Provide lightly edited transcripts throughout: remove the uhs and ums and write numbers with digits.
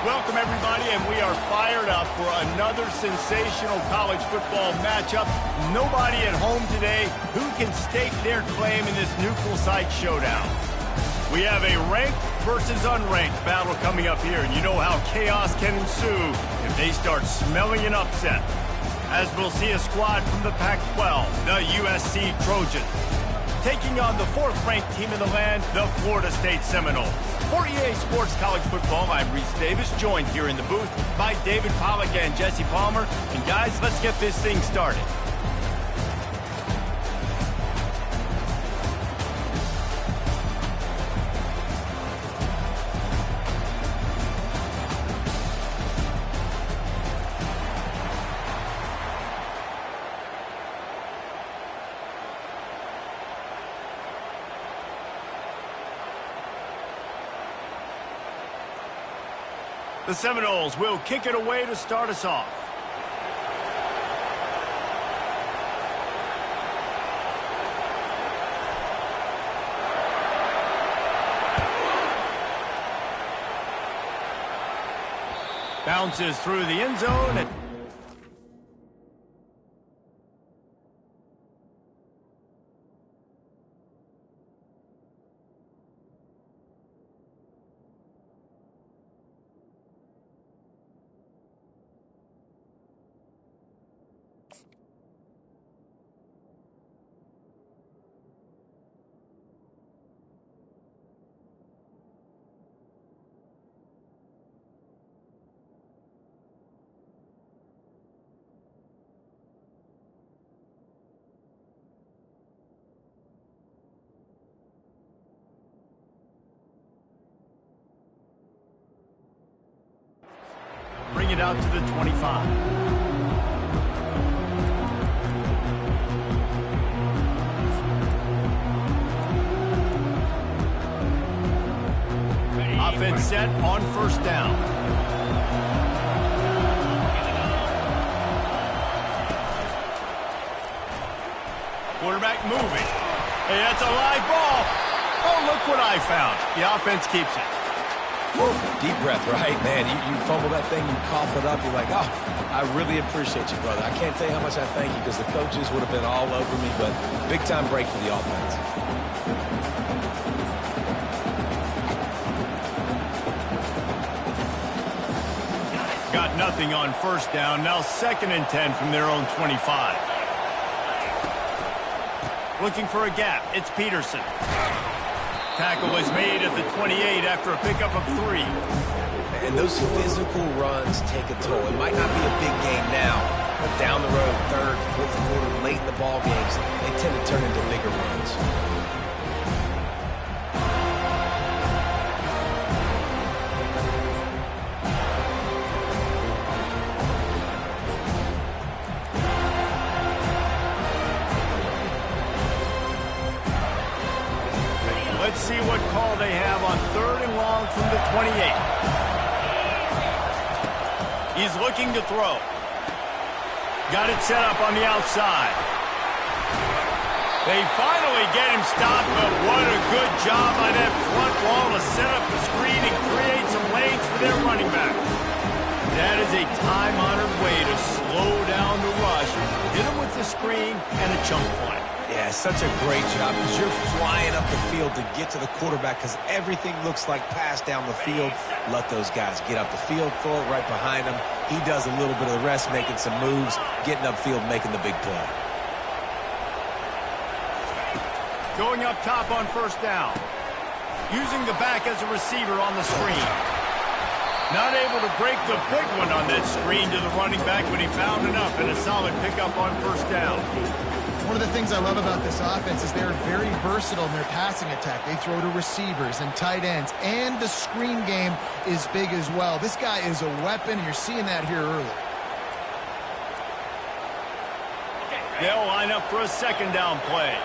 Welcome, everybody, and we are fired up for another sensational college football matchup. Nobody at home today who can stake their claim in this neutral site showdown. We have a ranked versus unranked battle coming up here, and you know how chaos can ensue if they start smelling an upset. As we'll see a squad from the Pac-12, the USC Trojans, taking on the fourth-ranked team in the land, the Florida State Seminoles. For EA Sports College Football, I'm Reese Davis, joined here in the booth by David Pollack and Jesse Palmer. And guys, let's get this thing started. The Seminoles will kick it away to start us off. Bounces through the end zone. Bring it out to the 25. Offense set on first down. Quarterback moving. Hey, that's a live ball. Oh, look what I found. The offense keeps it. Woo, deep breath, right? Man, you fumble that thing, you cough it up, you're like, oh, I really appreciate you, brother. I can't tell you how much I thank you because the coaches would have been all over me, but big-time break for the offense. Got nothing on first down. Now 2nd and 10 from their own 25. Looking for a gap. It's Peterson. Tackle was made at the 28 after a pickup of 3. And those physical runs take a toll. It might not be a big game now, but down the road, 3rd, 4th quarter, late in the ball games, they tend to turn into bigger runs. Let's see what call they have on 3rd and long from the 28. He's looking to throw. Got it set up on the outside. They finally get him stopped, but what a good job by that front wall to set up the screen and create some lanes for their running back. That is a time-honored way to slow down the rush, hit him with the screen and a chunk play. Yeah, such a great job because you're flying up the field to get to the quarterback because everything looks like pass down the field. Let those guys get up the field, throw it right behind him. He does a little bit of the rest, making some moves, getting upfield, making the big play. Going up top on first down. Using the back as a receiver on the screen. Not able to break the big one on that screen to the running back, but he found enough and a solid pickup on first down. One of the things I love about this offense is they're very versatile in their passing attack. They throw to receivers and tight ends, and the screen game is big as well. This guy is a weapon, and you're seeing that here early. They'll line up for a 2nd down play.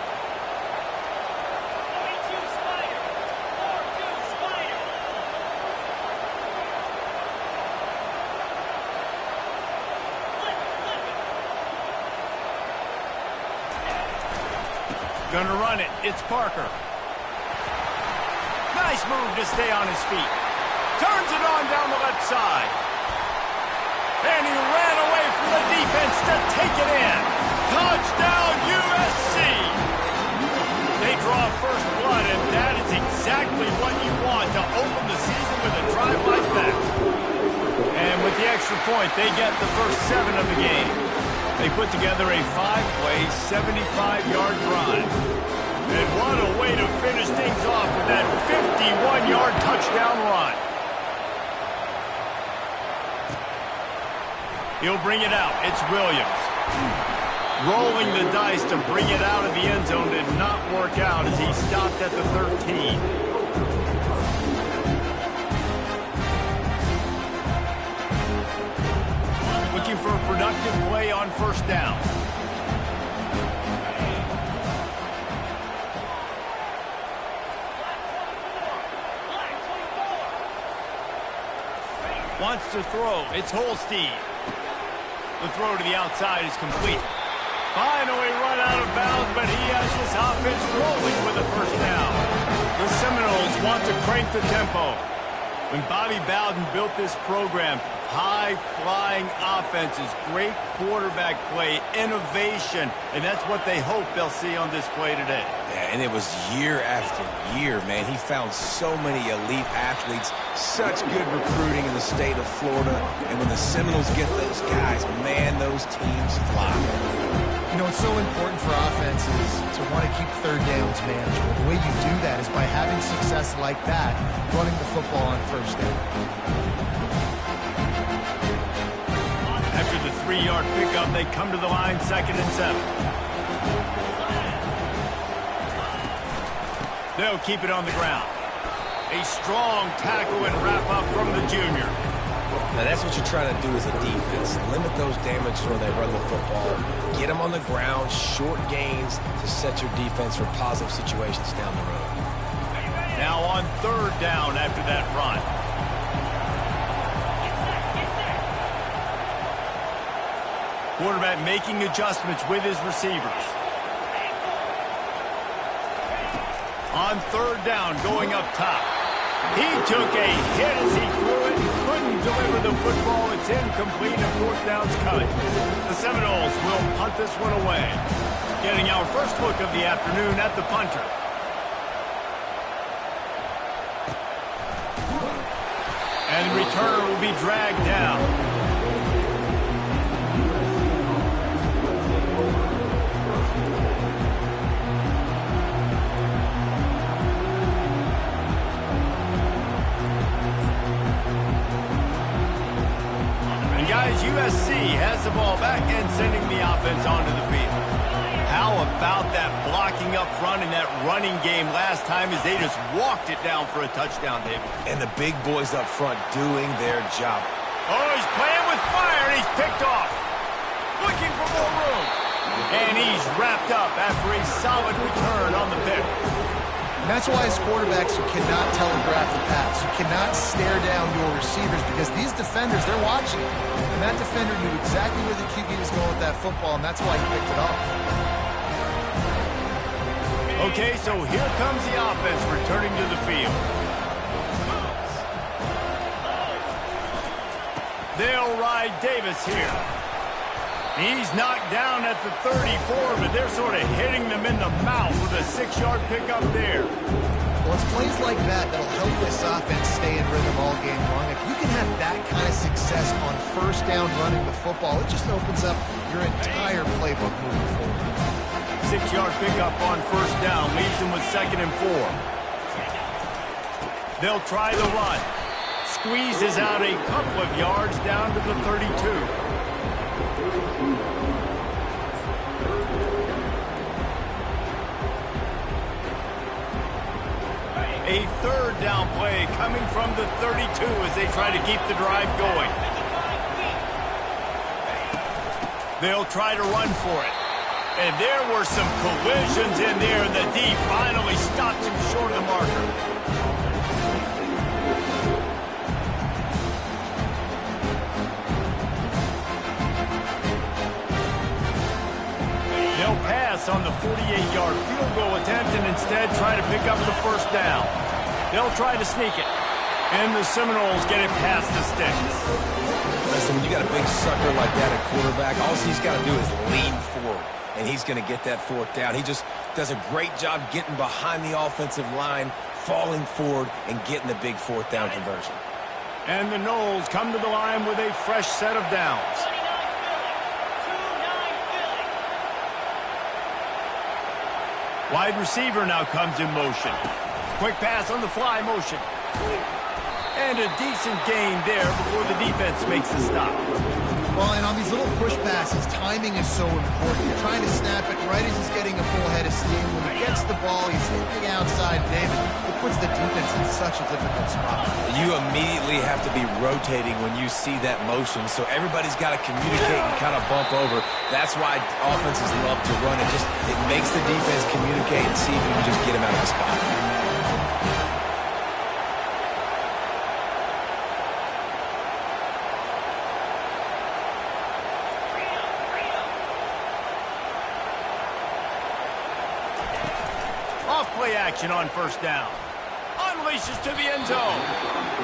Gonna run it. It's Parker. Nice move to stay on his feet. Turns it on down the left side. And he ran away from the defense to take it in. Touchdown, USC! They draw first blood, and that is exactly what you want to open the season with a drive like that. And with the extra point, they get the first 7 of the game. They put together a 5-play, 75-yard drive. And what a way to finish things off with that 51-yard touchdown run. He'll bring it out. It's Williams. Rolling the dice to bring it out of the end zone did not work out as he stopped at the 13. Looking for a productive play on first down. Wants to throw. It's Holstein. The throw to the outside is complete. Finally run out of bounds, but he has this offense rolling with a first down. The Seminoles want to crank the tempo. When Bobby Bowden built this program, high-flying offenses, great quarterback play, innovation, and that's what they hope they'll see on display today. Yeah, and it was year after year, man. He found so many elite athletes, such good recruiting in the state of Florida, and when the Seminoles get those guys, man, those teams fly. You know, it's so important for offenses to want to keep third downs manageable. The way you do that is by having success like that, running the football on first down. After the 3-yard pickup, they come to the line, 2nd and 7. They'll keep it on the ground. A strong tackle and wrap-up from the junior. Now, that's what you're trying to do as a defense. Limit those damages when they run the football. Get them on the ground, short gains to set your defense for positive situations down the road. Now on 3rd down after that run. Quarterback making adjustments with his receivers. On 3rd down, going up top. He took a hit as he threw it. Couldn't deliver the football. It's incomplete and 4th down's coming. The Seminoles will punt this one away. Getting our first look of the afternoon at the punter. And the returner will be dragged down. Guys, USC has the ball back and sending the offense onto the field. How about that blocking up front and that running game last time as they just walked it down for a touchdown, David? And the big boys up front doing their job. Oh, he's playing with fire, and he's picked off. Looking for more room. And he's wrapped up after a solid return on the pick. And that's why as quarterbacks, you cannot telegraph the pass. You cannot stare down your receivers because these defenders, they're watching. And that defender knew exactly where the QB was going with that football, and that's why he picked it off. Okay, so here comes the offense returning to the field. They'll ride Davis here. He's knocked down at the 34, but they're sort of hitting them in the mouth with a 6-yard pickup there. Well, it's plays like that that'll help this offense stay in rhythm all game long. If you can have that kind of success on first down running the football, it just opens up your entire playbook moving forward. 6-yard pickup on first down leaves them with 2nd and 4. They'll try the run. Squeezes out a couple of yards down to the 32. A 3rd down play coming from the 32 as they try to keep the drive going. They'll try to run for it. And there were some collisions in there, and the D finally stops him short of the marker. They'll pass on the 48-yard field goal attempt and instead try to pick up the first down. They'll try to sneak it. And the Seminoles get it past the sticks. Listen, when you got a big sucker like that at quarterback, all he's got to do is lean forward, and he's going to get that fourth down. He just does a great job getting behind the offensive line, falling forward, and getting the big fourth down conversion. And the Noles come to the line with a fresh set of downs. Wide receiver now comes in motion. Quick pass on the fly motion. And a decent gain there before the defense makes the stop. Well, and on these little push passes, timing is so important. You're trying to snap it right as he's getting a full head of steam. When he gets the ball, he's hitting the outside. David, it puts the defense in such a difficult spot. You immediately have to be rotating when you see that motion, so everybody's got to communicate and kind of bump over. That's why offenses love to run it. It makes the defense communicate and see if you can just get him out of the spot. Play action on first down. Unleashes to the end zone.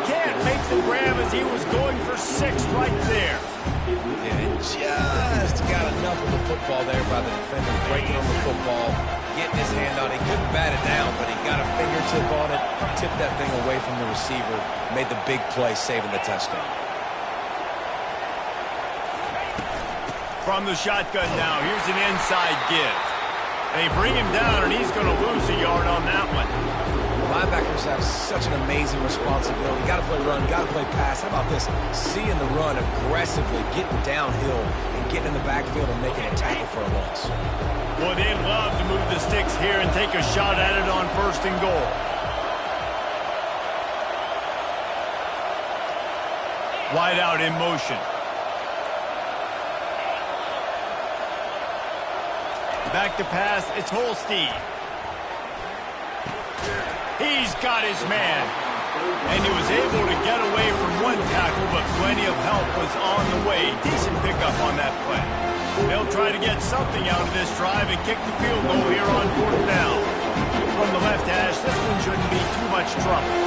Can't make the grab as he was going for 6 right there. And just got enough of the football there by the defender, breaking on the football, getting his hand on it. He couldn't bat it down, but he got a fingertip on it, tipped that thing away from the receiver, made the big play, saving the touchdown. From the shotgun now, here's an inside give. They bring him down, and he's going to lose a yard on that one. Linebackers have such an amazing responsibility. Got to play run, got to play pass. How about this? Seeing the run aggressively, getting downhill, and getting in the backfield and making a tackle for a loss. Well, they'd love to move the sticks here and take a shot at it on first and goal. Wide out in motion. Back to pass, it's Holstein. He's got his man. And he was able to get away from one tackle, but plenty of help was on the way. Decent pickup on that play. They'll try to get something out of this drive and kick the field goal here on fourth down. From the left hash, this one shouldn't be too much trouble.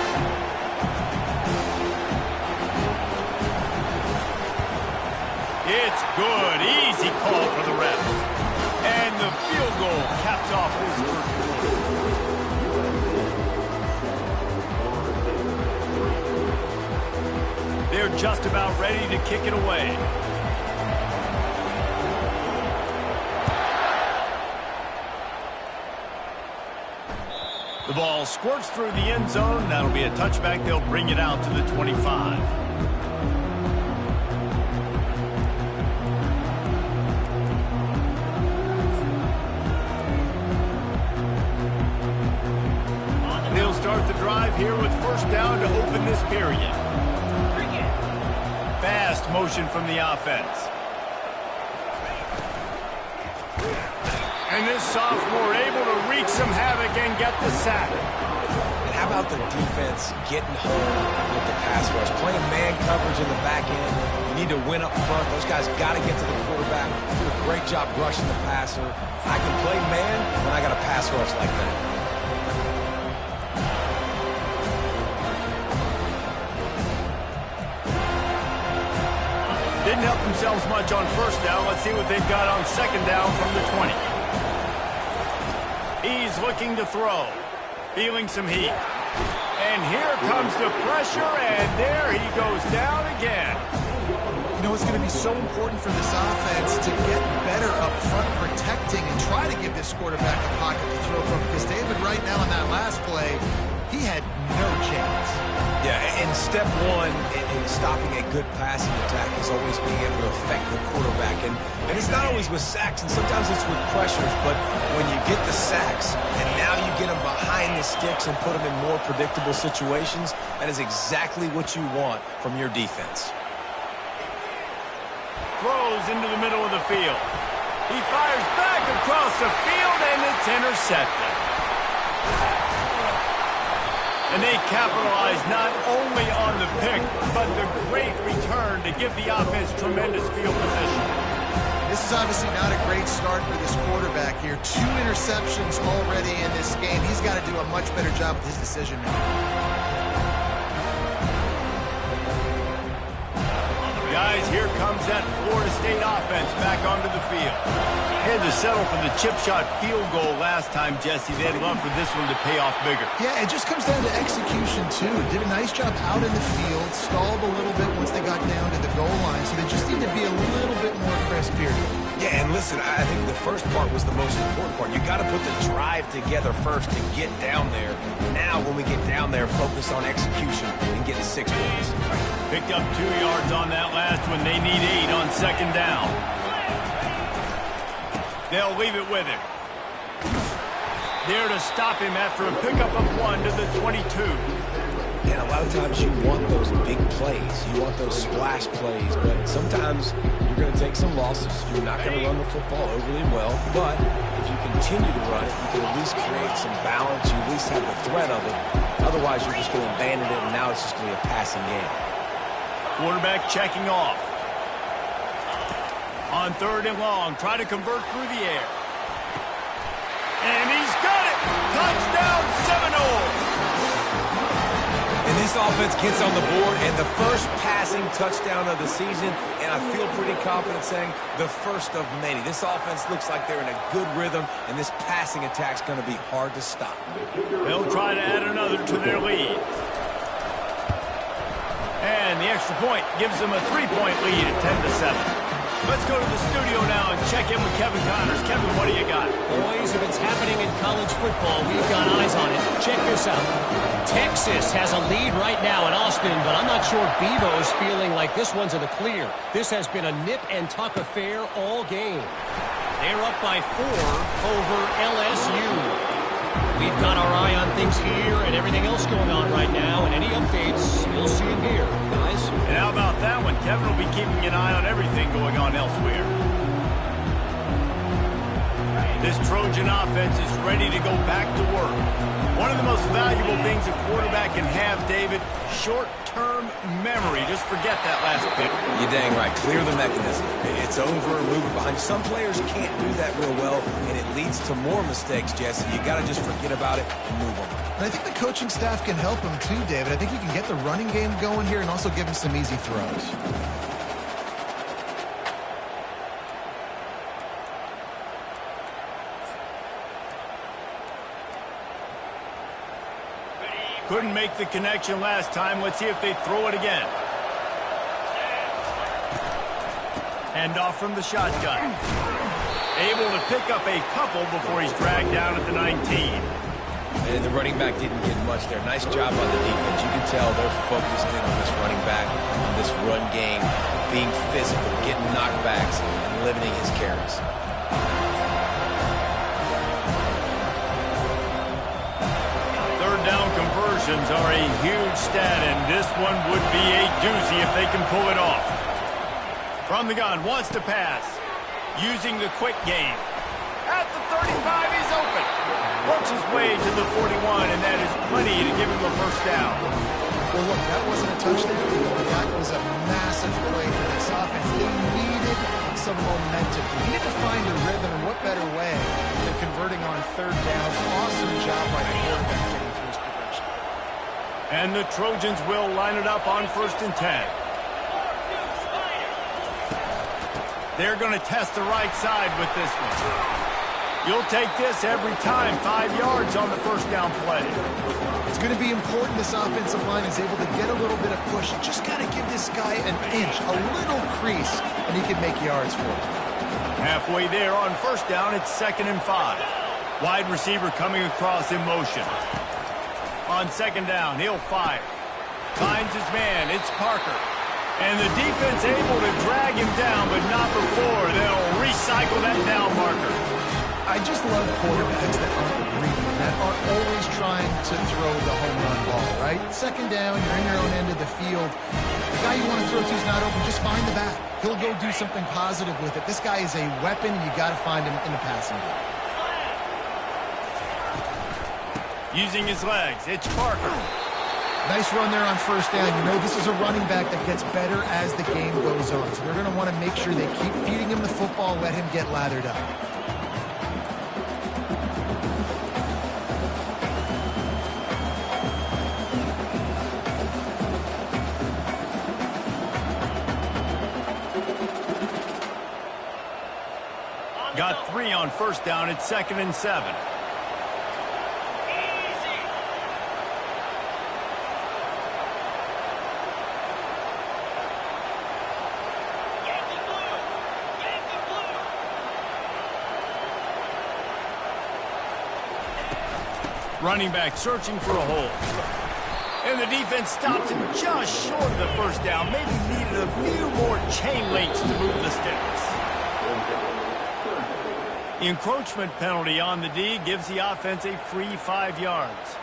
It's good. Easy call for the ref. And the field goal caps off this first quarter. They're just about ready to kick it away. The ball squirts through the end zone. That'll be a touchback. They'll bring it out to the 25. Start the drive here with first down to open this period. Fast motion from the offense. And this sophomore able to wreak some havoc and get the sack. And how about the defense getting home with the pass rush? Playing man coverage in the back end. You need to win up front. Those guys got to get to the quarterback. Do a great job rushing the passer. I can play man when I got a pass rush like that. Didn't help themselves much on first down. Let's see what they've got on second down from the 20. He's looking to throw. Feeling some heat. And here comes the pressure, and there he goes down again. You know, it's going to be so important for this offense to get better up front protecting and try to give this quarterback a pocket to throw from, because David, right now in that last play, he had no chance. Yeah, and step one in stopping a good passing attack is always being able to affect the quarterback. And it's not always with sacks, and sometimes it's with pressures, but when you get the sacks and now you get them behind the sticks and put them in more predictable situations, that is exactly what you want from your defense. Throws into the middle of the field. He fires back across the field, and it's intercepted. And they capitalize not only on the pick, but the great return to give the offense tremendous field position. This is obviously not a great start for this quarterback here. 2 interceptions already in this game. He's got to do a much better job with his decision making. Guys, here comes that Florida State offense back onto the field. They had to settle for the chip shot field goal last time, Jesse. They'd love for this one to pay off bigger. Yeah, it just comes down to execution, too. Did a nice job out in the field, stalled a little bit once they got down to the goal line, so they just need to be a little bit more crisp here. Yeah, and listen, I think the first part was the most important part. You got to put the drive together first to get down there. Now, when we get down there, focus on execution and getting 6 points. Picked up 2 yards on that last one. They need 8 on second down. They'll leave it with him. There to stop him after a pickup of 1 to the 22. And a lot of times you want those big plays. You want those splash plays. But sometimes you're going to take some losses. You're not going to run the football overly well. But if you continue to run it, you can at least create some balance. You at least have the threat of it. Otherwise, you're just going to abandon it, and now it's just going to be a passing game. Quarterback checking off. On 3rd and long, try to convert through the air. And he's got it! Touchdown Seminoles! And this offense gets on the board, and the first passing touchdown of the season, and I feel pretty confident saying the first of many. This offense looks like they're in a good rhythm, and this passing attack's going to be hard to stop. They'll try to add another to their lead. And the extra point gives them a 3-point lead at 10-7. Let's go to the studio now and check in with Kevin Connors. Kevin, what do you got? Boys, if it's happening in college football, we've got eyes on it. Check this out. Texas has a lead right now in Austin, but I'm not sure Bevo's feeling like this one's in the clear. This has been a nip-and-tuck affair all game. They're up by 4 over LSU. We've got our eye on things here and everything else going on right now, and any updates, you'll see them here, guys. And how about that one? Kevin will be keeping an eye on everything going on elsewhere. This Trojan offense is ready to go back to work. One of the most valuable things a quarterback can have, David, short-term memory. Just forget that last pick. You're dang right. Clear the mechanism. It's over, move it behind. Some players can't do that real well, and it leads to more mistakes, Jesse. You got to just forget about it and move on. And I think the coaching staff can help him too, David. I think you can get the running game going here and also give him some easy throws. Couldn't make the connection last time. Let's see if they throw it again. Hand off from the shotgun. Able to pick up a couple before he's dragged down at the 19. And the running back didn't get much there. Nice job on the defense. You can tell they're focused in on this running back, on this run game, being physical, getting knockbacks, and limiting his carries. Down conversions are a huge stat, and this one would be a doozy if they can pull it off. From the gun, wants to pass. Using the quick game. At the 35, he's open. Works his way to the 41, and that is plenty to give him a first down. Well, look, that wasn't a touchdown, but that was a massive play for this offense. They needed some momentum. They needed to find a rhythm, and what better way than converting on 3rd down. Awesome job by the quarterback getting through his progression. And the Trojans will line it up on 1st and 10. They're going to test the right side with this one. You'll take this every time. 5 yards on the first down play. It's going to be important this offensive line is able to get a little bit of push. You just got to give this guy an inch, a little crease, and he can make yards for it. Halfway there on 1st down, it's 2nd and 5. Wide receiver coming across in motion. On 2nd down, he'll fire. Finds his man. It's Parker. And the defense able to drag him down, but not before they'll recycle that down marker. I just love quarterbacks that aren't greedy, that aren't always trying to throw the home run ball, right? 2nd down, you're in your own end of the field. The guy you want to throw to is not open. Just find the back. He'll go do something positive with it. This guy is a weapon, and you got to find him in the passing game. Using his legs, it's Parker. Nice run there on 1st down. You know this is a running back that gets better as the game goes on. So they're going to want to make sure they keep feeding him the football, let him get lathered up. Got 3 on first down. It's 2nd and 7. Running back searching for a hole. And the defense stops him just short of the first down. Maybe needed a few more chain links to move the sticks. The encroachment penalty on the D gives the offense a free 5 yards.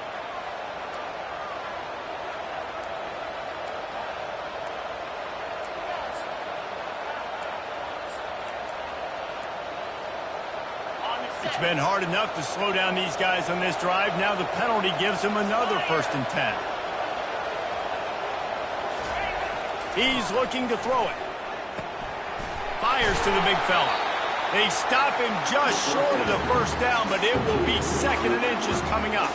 It's been hard enough to slow down these guys on this drive. Now the penalty gives them another 1st and 10. He's looking to throw it. Fires to the big fella. They stop him just short of the first down, but it will be 2nd and inches coming up.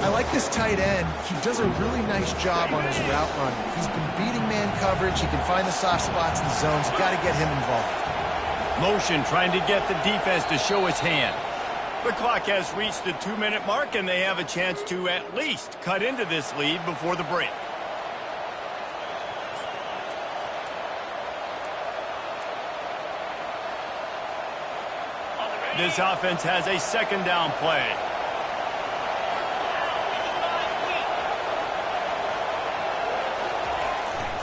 I like this tight end. He does a really nice job on his route running. He's been beating man coverage. He can find the soft spots in the zones. You got to get him involved. Motion trying to get the defense to show his hand. The clock has reached the 2-minute mark, and they have a chance to at least cut into this lead before the break. This offense has a 2nd down play.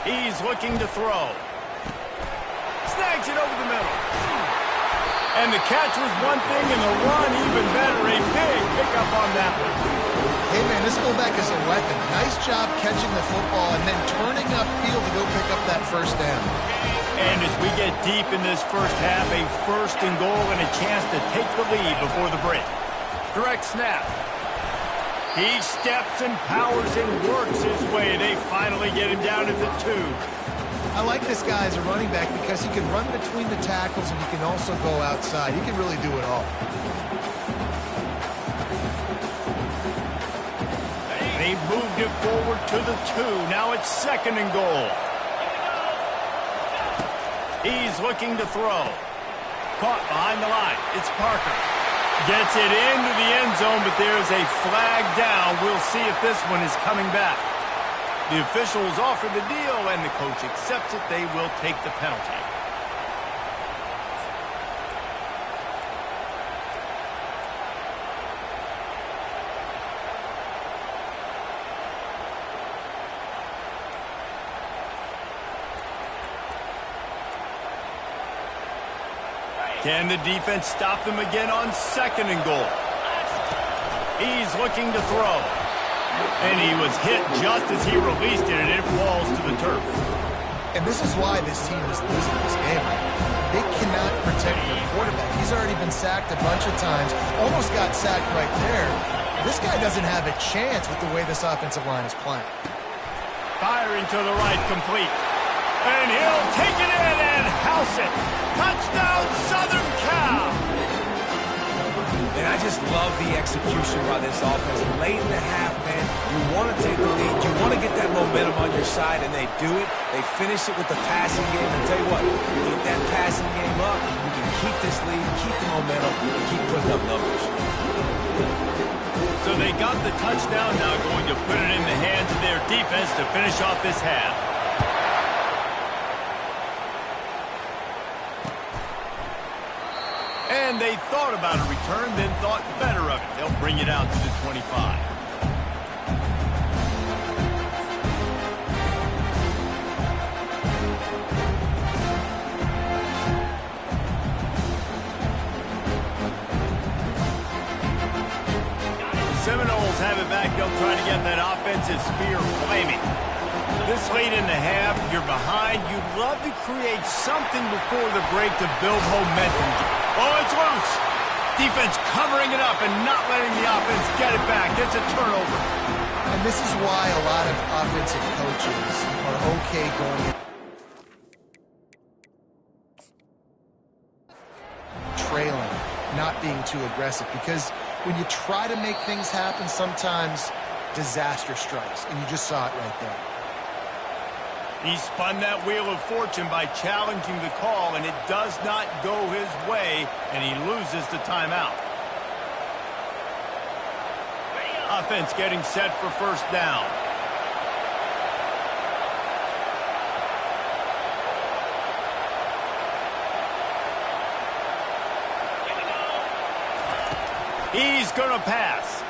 He's looking to throw. Snags it over the middle. And the catch was one thing, and the run even better. A big pickup on that one. Hey, man, this fullback is a weapon. Nice job catching the football and then turning upfield to go pick up that first down. And as we get deep in this first half, a 1st and goal and a chance to take the lead before the break. Direct snap. He steps and powers and works his way. They finally get him down at the 2. I like this guy as a running back because he can run between the tackles and he can also go outside. He can really do it all. They moved it forward to the 2. Now it's 2nd and goal. He's looking to throw. Caught behind the line. It's Parker. Gets it into the end zone, but there's a flag down. We'll see if this one is coming back. The officials offer the deal, and the coach accepts it. They will take the penalty. Can the defense stop them again on 2nd and goal? He's looking to throw. And he was hit just as he released it, and it falls to the turf. And this is why this team is losing this game. They cannot protect their quarterback. He's already been sacked a bunch of times. Almost got sacked right there. This guy doesn't have a chance with the way this offensive line is playing. Firing to the right, complete. And he'll take it in and house it. Touchdown, Southern Cal! And I just love the execution by this offense. Late in the half, man, you want to take the lead. You want to get that momentum on your side, and they do it. They finish it with the passing game. And tell you what, keep that passing game up. You can keep this lead, keep the momentum, and keep putting up numbers. So they got the touchdown, now going to put it in the hands of their defense to finish off this half. And they thought about a return, then thought better of it. They'll bring it out to the 25. The Seminoles have it back. They'll try to get that offensive spear flaming. This late in the half, you're behind. You'd love to create something before the break to build momentum. Oh, it's loose. Defense covering it up and not letting the offense get it back. It's a turnover. And this is why a lot of offensive coaches are okay going in. Trailing, not being too aggressive, because when you try to make things happen, sometimes disaster strikes, and you just saw it right there. He spun that wheel of fortune by challenging the call, and it does not go his way, and he loses the timeout. Offense getting set for first down. He's going to pass.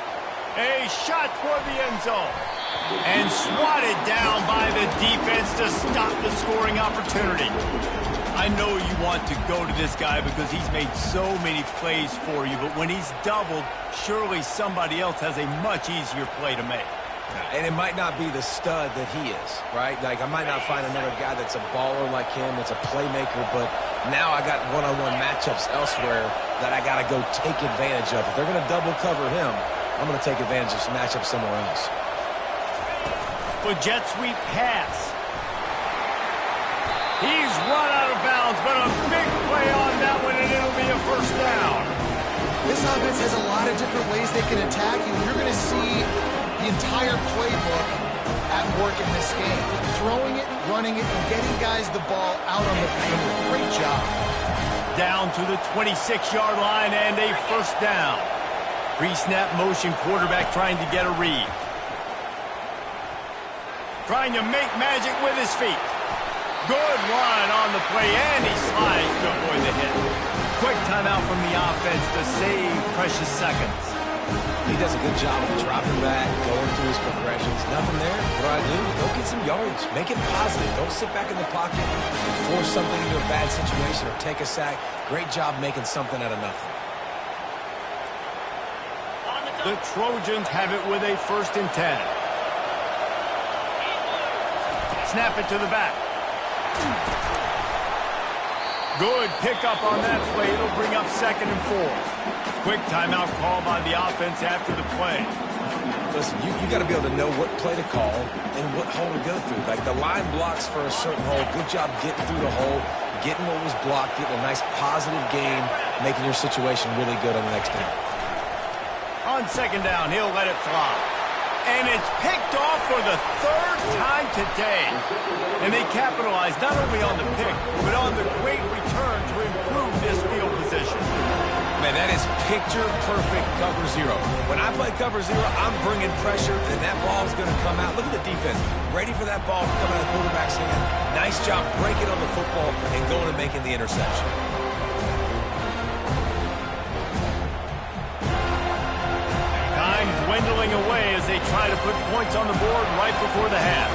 A shot toward the end zone. And swatted down by the defense to stop the scoring opportunity. I know you want to go to this guy because he's made so many plays for you, but when he's doubled, surely somebody else has a much easier play to make. And it might not be the stud that he is, right? Like, I might not find another guy that's a baller like him, that's a playmaker, but now I got one-on-one matchups elsewhere that I got to go take advantage of. If they're going to double cover him, I'm going to take advantage of some matchups somewhere else. For jet sweep pass. He's run out of bounds, but a big play on that one, and it'll be a first down. This offense has a lot of different ways they can attack you. You're going to see the entire playbook at work in this game. Throwing it, running it, and getting guys the ball out on the field. Great job. Down to the 26-yard line and a first down. Pre-snap motion quarterback trying to get a read. Trying to make magic with his feet. Good run on the play, and he slides to avoid the hit. Quick timeout from the offense to save precious seconds. He does a good job of dropping back, going through his progressions. Nothing there. What do? Go get some yards. Make it positive. Don't sit back in the pocket and force something into a bad situation or take a sack. Great job making something out of nothing. The Trojans have it with a 1st and 10. Snap it to the back. Good pickup on that play. It'll bring up 2nd and 4. Quick timeout call by the offense after the play. Listen, you got to be able to know what play to call and what hole to go through. Like, the line blocks for a certain hole. Good job getting through the hole, getting what was blocked, getting a nice positive game, making your situation really good on the next down. On 2nd down, he'll let it fly. And it's picked off for the 3rd time today. And they capitalize not only on the pick, but on the great return to improve this field position. Man, that is picture-perfect cover zero. When I play cover zero, I'm bringing pressure, and that ball's going to come out. Look at the defense. Ready for that ball to come out of the quarterback's hand. Nice job breaking on the football and going and making the interception. Dwindling away as they try to put points on the board right before the half.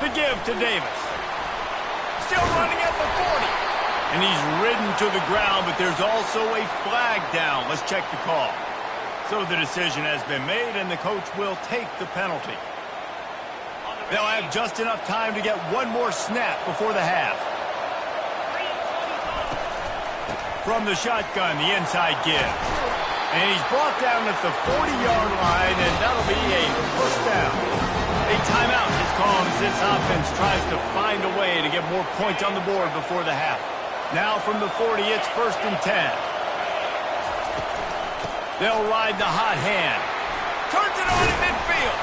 The give to Davis. Still running at the 40. And he's ridden to the ground, but there's also a flag down. Let's check the call. So the decision has been made, and the coach will take the penalty. They'll have just enough time to get one more snap before the half. From the shotgun, the inside give. And he's brought down at the 40-yard line, and that'll be a first down. A timeout is called as this offense tries to find a way to get more points on the board before the half. Now from the 40, it's 1st and 10. They'll ride the hot hand. Turns it on in midfield.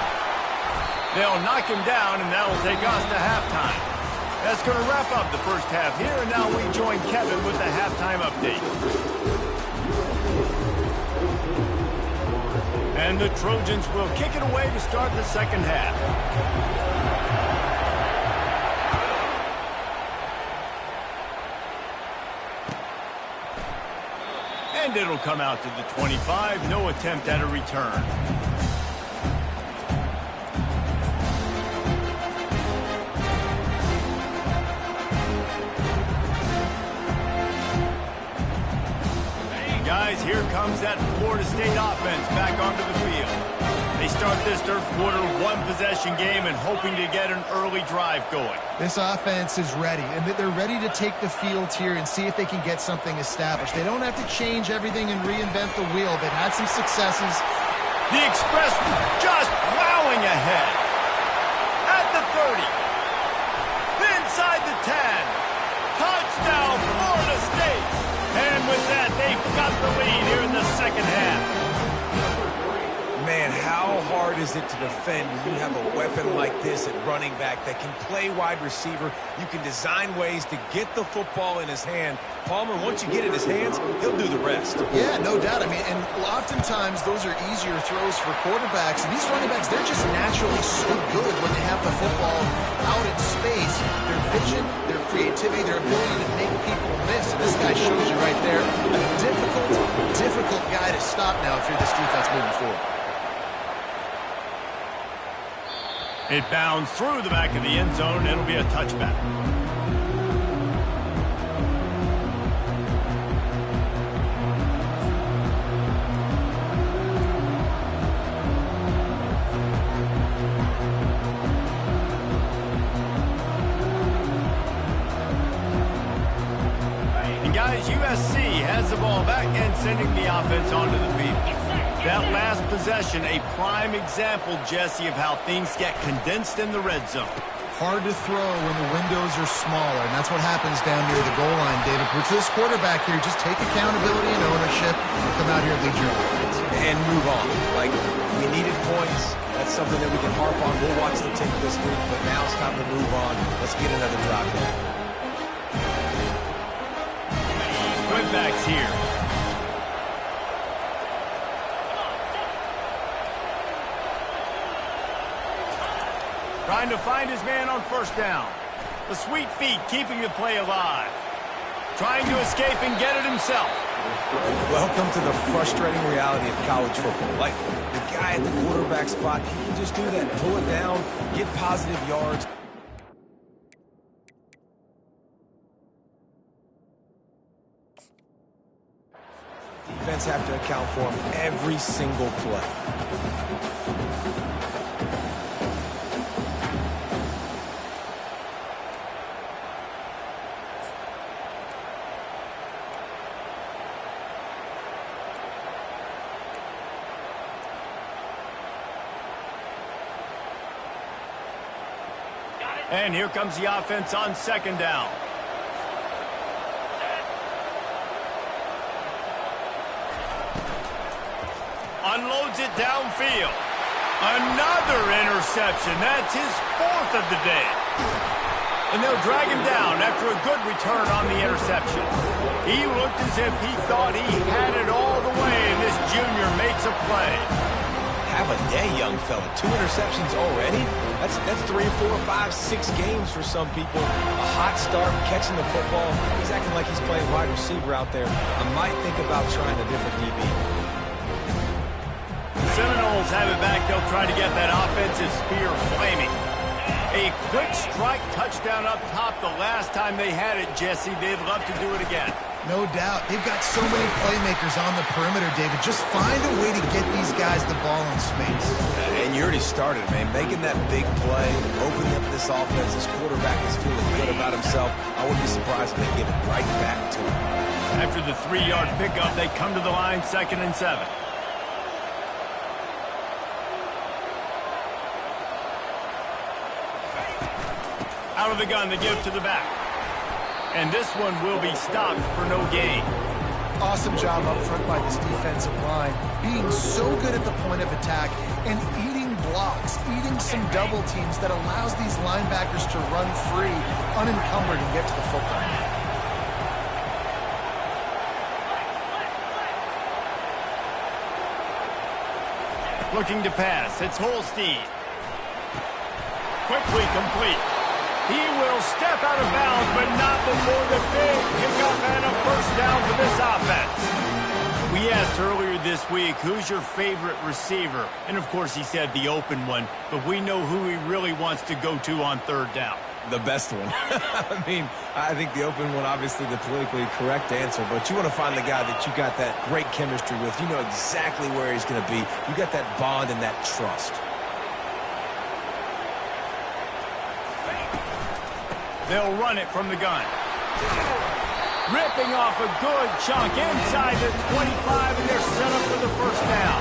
They'll knock him down, and that'll take us to halftime. That's going to wrap up the first half here, and now we join Kevin with the halftime update. And the Trojans will kick it away to start the 2nd half. And it'll come out to the 25. No attempt at a return. Guys, here comes that Florida State offense back onto the field. They start this 3rd quarter one-possession game and hoping to get an early drive going. This offense is ready, and they're ready to take the field here and see if they can get something established. They don't have to change everything and reinvent the wheel. They've had some successes. The Express just plowing ahead. At the 30. Inside the 10. Touchdown, Florida State. And with that, they've got the lead here in the 2nd half. Man, how hard is it to defend when you have a weapon like this at running back that can play wide receiver? You can design ways to get the football in his hand. Palmer, once you get it in his hands, he'll do the rest. Yeah, no doubt. I mean, and oftentimes those are easier throws for quarterbacks. And these running backs, they're just naturally so good when they have the football out in space. Their vision, their creativity, their ability to make people miss. And this guy shows you right there a difficult guy to stop now if you're this defense moving forward. It bounds through the back of the end zone. It'll be a touchback. And guys, USC has the ball back and sending the offense onto the field. That last possession, a prime example, Jesse, of how things get condensed in the red zone. Hard to throw when the windows are smaller, and that's what happens down near the goal line, David. But for this quarterback here, just take accountability and ownership and come out here and lead your offense. And move on. Like, we needed points. That's something that we can harp on. We'll watch the tape this week, but now it's time to move on. Let's get another drive going. Backs here. Trying to find his man on first down. The sweet feet keeping the play alive. Trying to escape and get it himself. Welcome to the frustrating reality of college football. Like, the guy at the quarterback spot, he can just do that. Pull it down, get positive yards. Defense have to account for him every single play. And here comes the offense on second down. Unloads it downfield. Another interception. That's his fourth of the day. And they'll drag him down after a good return on the interception. He looked as if he thought he had it all the way, and this junior makes a play. Have a day, young fella. 2 interceptions already? That's 3 or 4 or 5, 6 games for some people. A hot start, catching the football. He's acting like he's playing wide receiver out there. I might think about trying a different DB. Seminoles have it back. They'll try to get that offensive spear flaming. A quick strike touchdown up top the last time they had it, Jesse. They'd love to do it again. No doubt. They've got so many playmakers on the perimeter, David. Just find a way to get these guys the ball in space. And you already started, man. Making that big play, opening up this offense. This quarterback is feeling good about himself. I wouldn't be surprised if they give it right back to him. After the 3-yard pickup, they come to the line, 2nd and 7. Out of the gun, they give to the back. And this one will be stopped for no gain. Awesome job up front by this defensive line. Being so good at the point of attack and eating blocks, eating some double teams that allows these linebackers to run free, unencumbered, and get to the football. Looking to pass. It's Holstein. Quickly complete. He will step out of bounds, but not before the big pickup and a first down for this offense. We asked earlier this week, who's your favorite receiver? And, of course, he said the open one, but we know who he really wants to go to on 3rd down. The best one. I mean, I think the open one, obviously the politically correct answer, but you want to find the guy that you got that great chemistry with. You know exactly where he's going to be. You got that bond and that trust. They'll run it from the gun. Ripping off a good chunk inside the 25, and they're set up for the first down.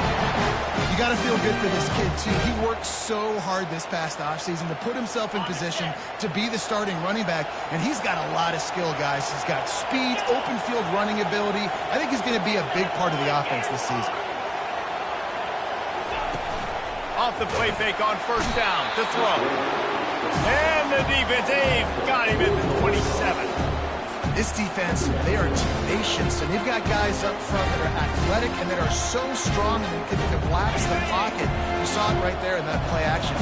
You got to feel good for this kid, too. He worked so hard this past offseason to put himself in position to be the starting running back, and he's got a lot of skill, guys. He's got speed, open field running ability. I think he's going to be a big part of the offense this season. Off the play fake on first down to throw. And the defense, they've got him at the 27. This defense, they are tenacious, and they've got guys up front that are athletic and that are so strong and they can collapse the pocket. You saw it right there in that play action.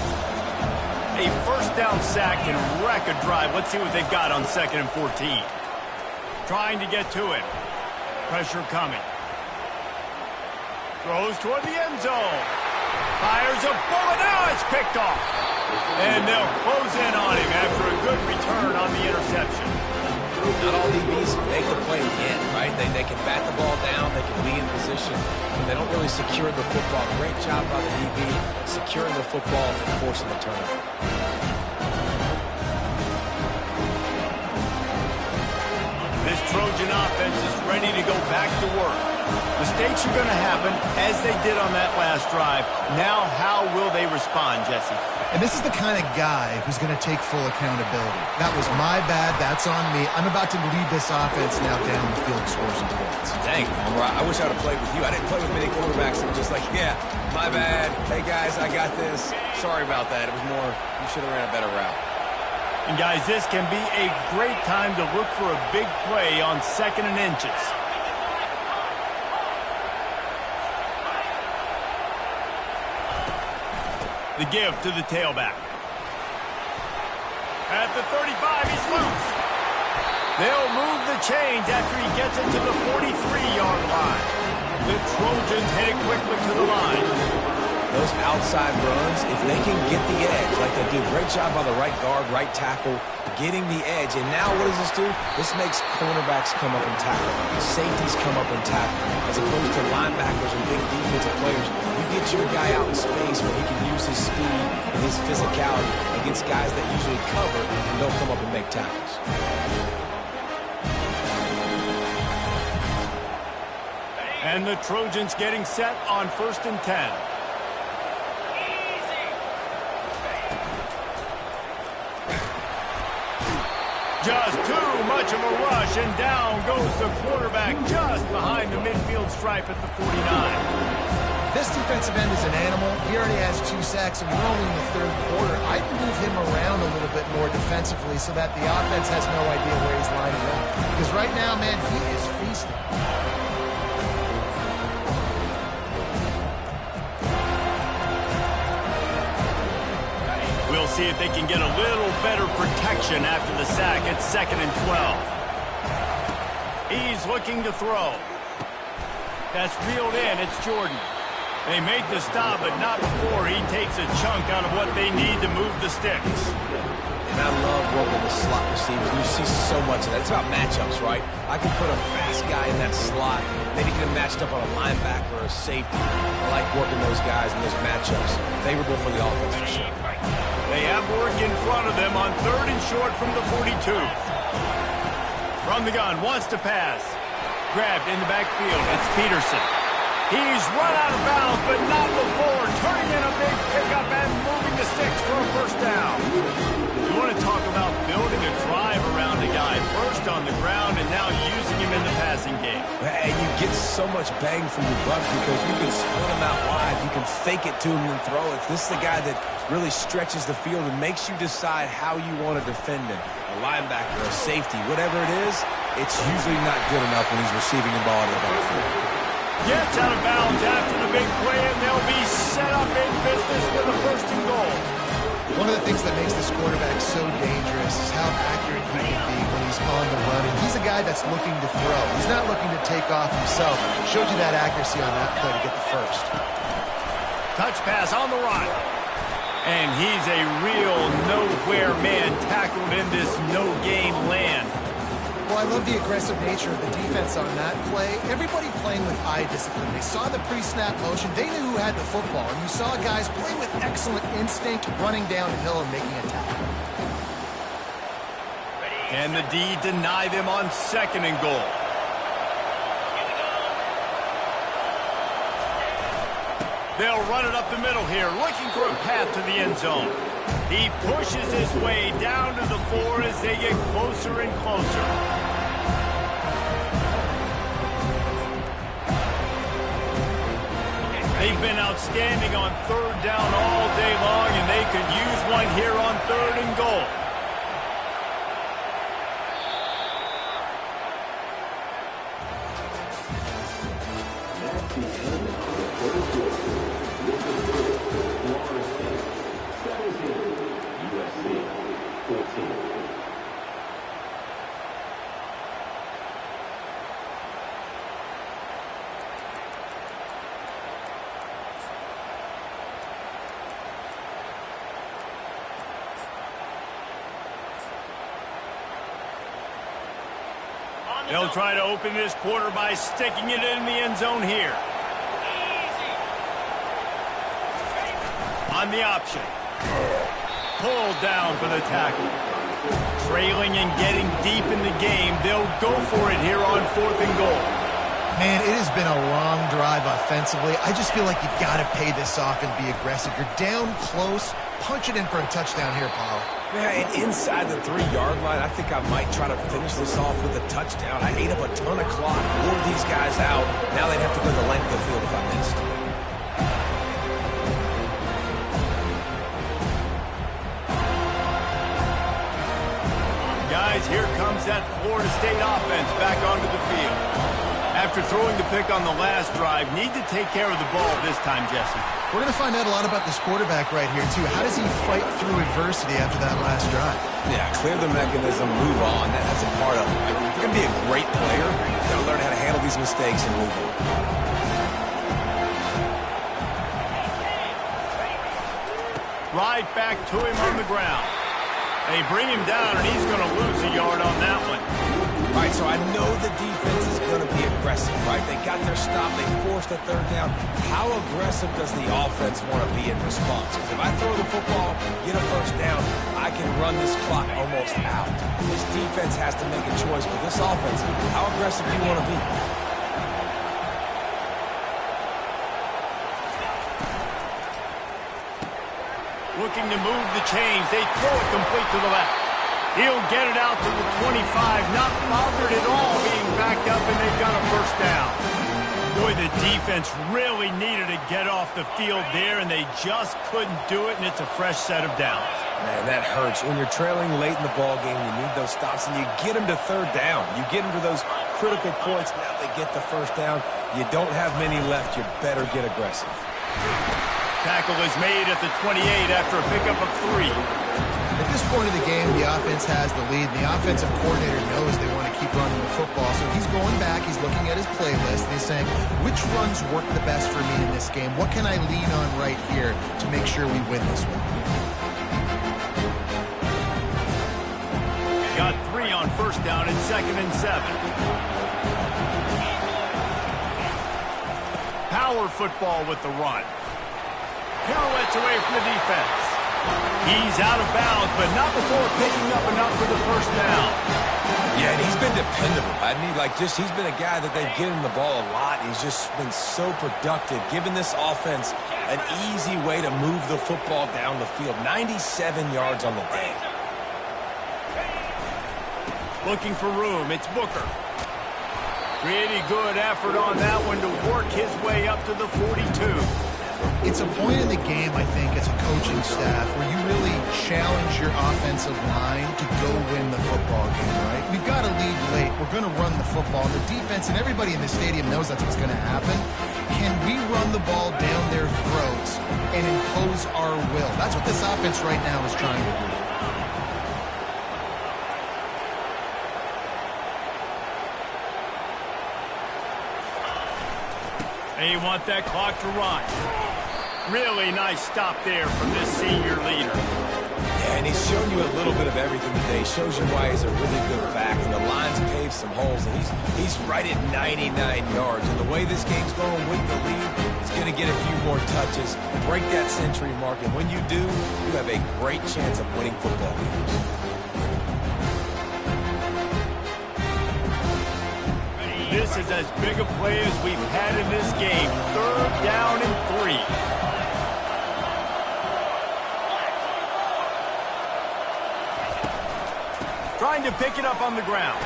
A first down sack can wreck a drive. Let's see what they've got on 2nd and 14. Trying to get to it. Pressure coming. Throws toward the end zone. Fires a bullet. Now it's picked off. And they'll close in on him after a good return on the interception. Not all DBs make the play again, right? They can bat the ball down, they can be in position, but they don't really secure the football. Great job by the DB securing the football and forcing the turnover. This Trojan offense is ready to go back to work. Mistakes are going to happen, as they did on that last drive. Now, how will they respond, Jesse? And this is the kind of guy who's going to take full accountability. That was my bad. That's on me. I'm about to lead this offense now down the field and score some points. Dang, I wish I would have played with you. I didn't play with many quarterbacks that were just like, yeah, my bad. Hey, guys, I got this. Sorry about that. It was more, you should have ran a better route. And, guys, this can be a great time to look for a big play on 2nd and inches. The give to the tailback. At the 35, he's loose. They'll move the chains after he gets it to the 43-yard line. The Trojans hit it quickly to the line. Those outside runs, if they can get the edge, like they do, great job by the right guard, right tackle, getting the edge. And now what does this do? This makes cornerbacks come up and tackle. Safeties come up and tackle. As opposed to linebackers and big defensive players, you get your guy out in space where he can use his speed and his physicality against guys that usually cover and don't come up and make tackles. And the Trojans getting set on 1st and 10. Just too much of a rush, and down goes the quarterback just behind the midfield stripe at the 49. This defensive end is an animal. He already has 2 sacks, and we're only in the 3rd quarter. I'd move him around a little bit more defensively so that the offense has no idea where he's lining up. Because right now, man, he is feasting. We'll see if they can get a little better protection after the sack at 2nd and 12. He's looking to throw. That's reeled in. It's Jordan. They make the stop, but not before he takes a chunk out of what they need to move the sticks. And I love working the slot receivers. You see so much of that. It's about matchups, right? I can put a fast guy in that slot. Maybe get him matched up on a linebacker or a safety. I like working those guys in those matchups. Favorable for the offense for sure. They have work in front of them on 3rd and short from the 42. From the gun, wants to pass. Grabbed in the backfield. It's Peterson. He's run out of bounds, but not before turning in a big pickup and moving the sticks for a first down. You want to talk about building a drive around a guy first on the ground and now using him in the passing game. And you get so much bang for your buck because you can split him out wide. You can fake it to him and throw it. This is the guy that really stretches the field and makes you decide how you want to defend him. A linebacker, a safety, whatever it is, it's usually not good enough when he's receiving the ball in the backfield. Gets out of bounds after the big play, and they'll be set up in business with a 1st and goal. One of the things that makes this quarterback so dangerous is how accurate he can be when he's on the run. And he's a guy that's looking to throw. He's not looking to take off himself. Showed you that accuracy on that play to get the first. Touch pass on the run. And he's a real nowhere man tackled in this no-gain land. Well, I love the aggressive nature of the defense on that play. Everybody playing with eye discipline. They saw the pre-snap motion. They knew who had the football. And you saw guys play with excellent instinct, running down the hill and making a tackle. Can the D deny them on 2nd and goal? They'll run it up the middle here, looking for a path to the end zone. He pushes his way down to the 4 as they get closer and closer. They He's been outstanding on third down all day long, and they could use one here on 3rd and goal. USC 14. They'll try to open this quarter by sticking it in the end zone here. On the option. Pulled down for the tackle. Trailing and getting deep in the game. They'll go for it here on 4th and goal. Man, it has been a long drive offensively. I just feel like you've got to pay this off and be aggressive. You're down close. Punch it in for a touchdown here, Paul. Yeah, and inside the 3-yard line, I think I might try to finish this off with a touchdown. I ate up a ton of clock, wore these guys out. Now they'd have to go the length of the field if I missed. Guys, here comes that Florida State offense back onto the field. After throwing the pick on the last drive, need to take care of the ball this time, Jesse. We're going to find out a lot about this quarterback right here, too. How does he fight through adversity after that last drive? Yeah, clear the mechanism, move on. That's a part of it. If you're going to be a great player, you've got to learn how to handle these mistakes and move on. Right back to him on the ground. They bring him down, and he's going to lose a yard on that one. All right, so I know the defense is going to be aggressive, right? They got their stop. They forced a 3rd down. How aggressive does the offense want to be in response? Because if I throw the football, get a 1st down, I can run this clock almost out. This defense has to make a choice. But this offense, how aggressive do you want to be? Looking to move the chains. They throw it complete to the left. He'll get it out to the 25. Not bothered at all being backed up, and they've got a 1st down. Boy, the defense really needed to get off the field there, and they just couldn't do it, and it's a fresh set of downs. Man, that hurts. When you're trailing late in the ball game, you need those stops, and you get them to 3rd down. You get them to those critical points. Now they get the 1st down. You don't have many left. You better get aggressive. Tackle is made at the 28 after a pickup of 3. At this point of the game, the offense has the lead, and the offensive coordinator knows they want to keep running the football. So he's going back, he's looking at his playlist, and he's saying, which runs work the best for me in this game? What can I lean on right here to make sure we win this one? Got 3 on 1st down and 2nd and 7. Power football with the run. Pirouettes away from the defense. He's out of bounds, but not before picking up enough for the 1st down. Yeah, and he's been dependable. He's been a guy that they've given the ball a lot. He's just been so productive, giving this offense an easy way to move the football down the field. 97 yards on the day. Looking for room, it's Booker. Pretty good effort on that one to work his way up to the 42. It's a point in the game, I think, as a coaching staff, where you really challenge your offensive line to go win the football game, right? We've got to lead late. We're going to run the football. The defense and everybody in the stadium knows that's what's going to happen. Can we run the ball down their throats and impose our will? That's what this offense right now is trying to do. They want that clock to run. Really nice stop there from this senior leader. Yeah, and he's shown you a little bit of everything today. Shows you why he's a really good back. And the line's paved some holes, and he's right at 99 yards. And the way this game's going with the lead, he's going to get a few more touches, break that century mark. And when you do, you have a great chance of winning football games. This is as big a play as we've had in this game. 3rd down and 3. Trying to pick it up on the ground.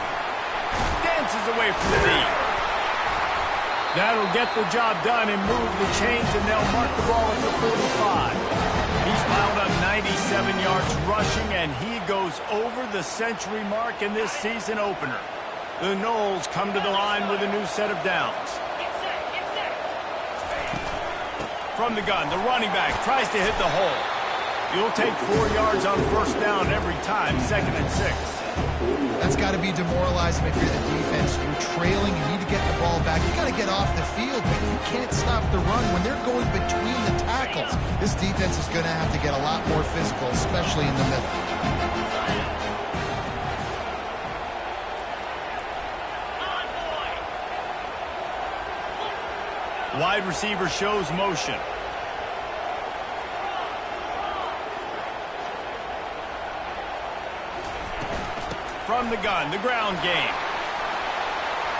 Dances away from the knee. That'll get the job done and move the chains, and they'll mark the ball at the 45. He's piled up 97 yards rushing, and he goes over the century mark in this season opener. The Noles come to the line with a new set of downs. From the gun, the running back tries to hit the hole. You'll take 4 yards on first down every time, 2nd and 6. That's got to be demoralizing if you're the defense. You're trailing, you need to get the ball back. You got to get off the field, but you can't stop the run when they're going between the tackles. This defense is going to have to get a lot more physical, especially in the middle. Wide receiver shows motion. From the gun, the ground game.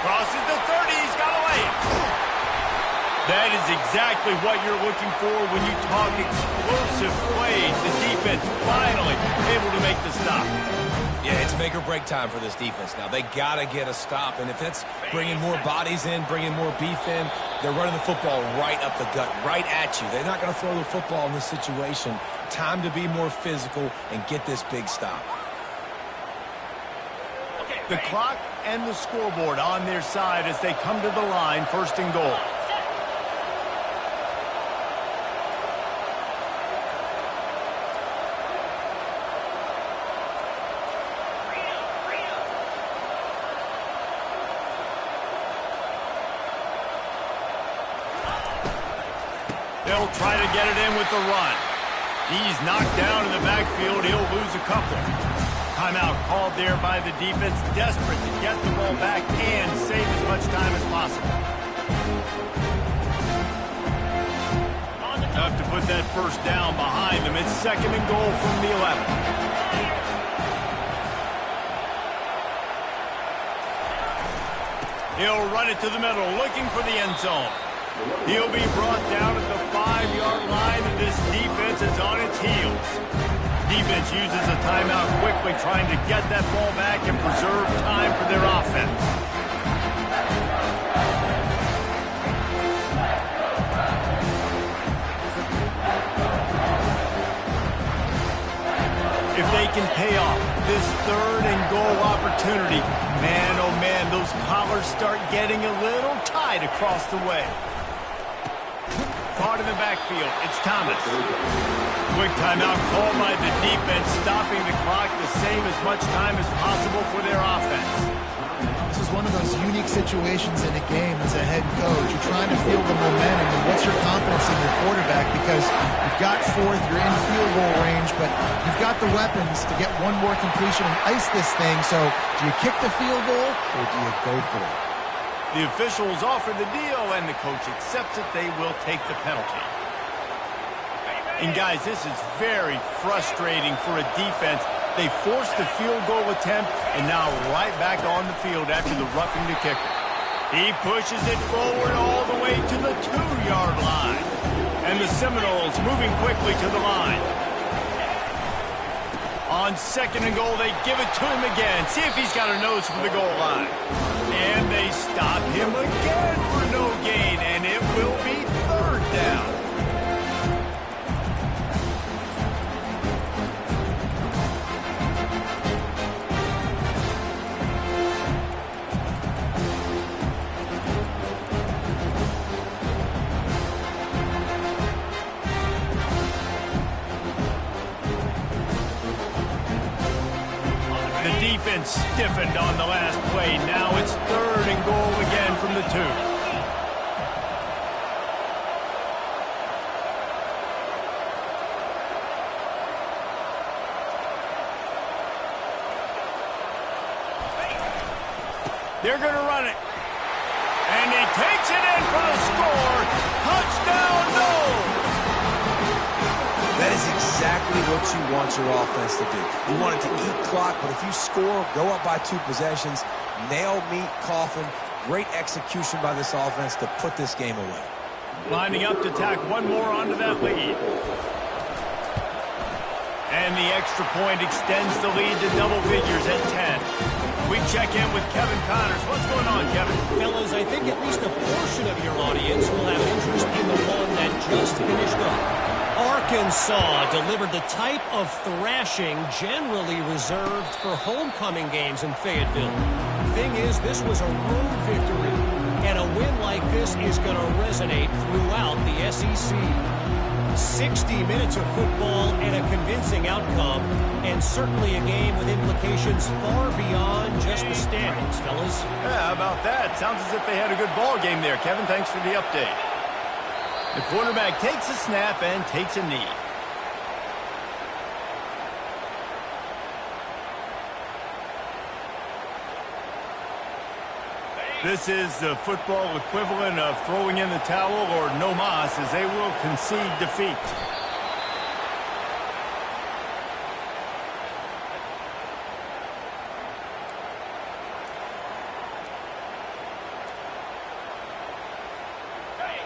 Crosses the 30, he's got a layup. That is exactly what you're looking for when you talk explosive plays. The defense finally able to make the stop. Yeah, it's make or break time for this defense now. They got to get a stop, and if it's bringing more bodies in, bringing more beef in, they're running the football right up the gut, right at you. They're not going to throw the football in this situation. Time to be more physical and get this big stop. The clock and the scoreboard on their side as they come to the line, 1st and goal. They'll try to get it in with the run. He's knocked down in the backfield. He'll lose a couple. Timeout called there by the defense, desperate to get the ball back and save as much time as possible. Tough to put that first down behind them. It's 2nd and goal from the 11. He'll run it to the middle, looking for the end zone. He'll be brought down at the 5-yard line, and this defense is on its heels. Defense uses a timeout quickly, trying to get that ball back and preserve time for their offense. If they can pay off this 3rd and goal opportunity, man, oh man, those collars start getting a little tight across the way. Caught in the backfield, it's Thomas. Quick timeout called by the defense, stopping the clock to save as much time as possible for their offense. This is one of those unique situations in a game as a head coach. You're trying to feel the momentum, and what's your confidence in your quarterback? Because you've got 4th, you're in field goal range, but you've got the weapons to get one more completion and ice this thing. So do you kick the field goal, or do you go for it? The officials offer the deal, and the coach accepts it. They will take the penalty. And guys, this is very frustrating for a defense. They forced the field goal attempt, and now right back on the field after the roughing the kicker. He pushes it forward all the way to the 2-yard line. And the Seminoles moving quickly to the line. On 2nd and goal, they give it to him again. See if he's got a nose for the goal line. And they stop him again for no gain, and it will be 3rd down. Defense stiffened on the last play. Now it's 3rd and goal again from the 2. They're going to run it. And he takes it in for the score. Touchdown, Noles! That is exactly what you want your offense to do. You want it to eat clock, but if you score, go up by 2 possessions, nail, meet, coffin, great execution by this offense to put this game away. Lining up to tack one more onto that lead. And the extra point extends the lead to double figures at 10. We check in with Kevin Connors. What's going on, Kevin? Fellas, I think at least a portion of your audience will have interest in the one that just finished up. Arkansas delivered the type of thrashing generally reserved for homecoming games in Fayetteville. Thing is, this was a road victory, and a win like this is going to resonate throughout the SEC. 60 minutes of football and a convincing outcome, and certainly a game with implications far beyond just the standings, fellas. Yeah, how about that? Sounds as if they had a good ball game there, Kevin. Thanks for the update. The quarterback takes a snap and takes a knee. This is the football equivalent of throwing in the towel or no mas, as they will concede defeat.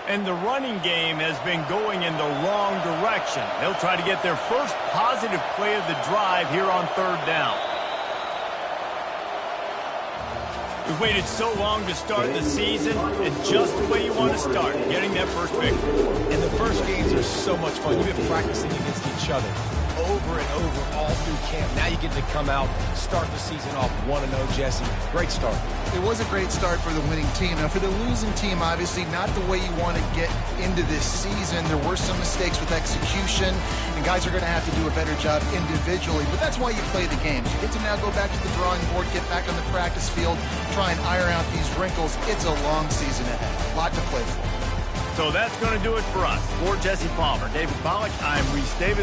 And the running game has been going in the wrong direction. They'll try to get their first positive play of the drive here on third down. We've waited so long to start the season, and just the way you want to start, getting that first victory. And the first games are so much fun. You've been practicing against each other over and over all through camp. Now you get to come out, start the season off 1-0, Jesse. Great start. It was a great start for the winning team. Now, for the losing team, obviously not the way you want to get into this season. There were some mistakes with execution, and guys are going to have to do a better job individually. But that's why you play the games. You get to now go back to the drawing board, get back on the practice field, try and iron out these wrinkles. It's a long season ahead. A lot to play for. So that's going to do it for us. For Jesse Palmer, David Pollack, I'm Reese Davis.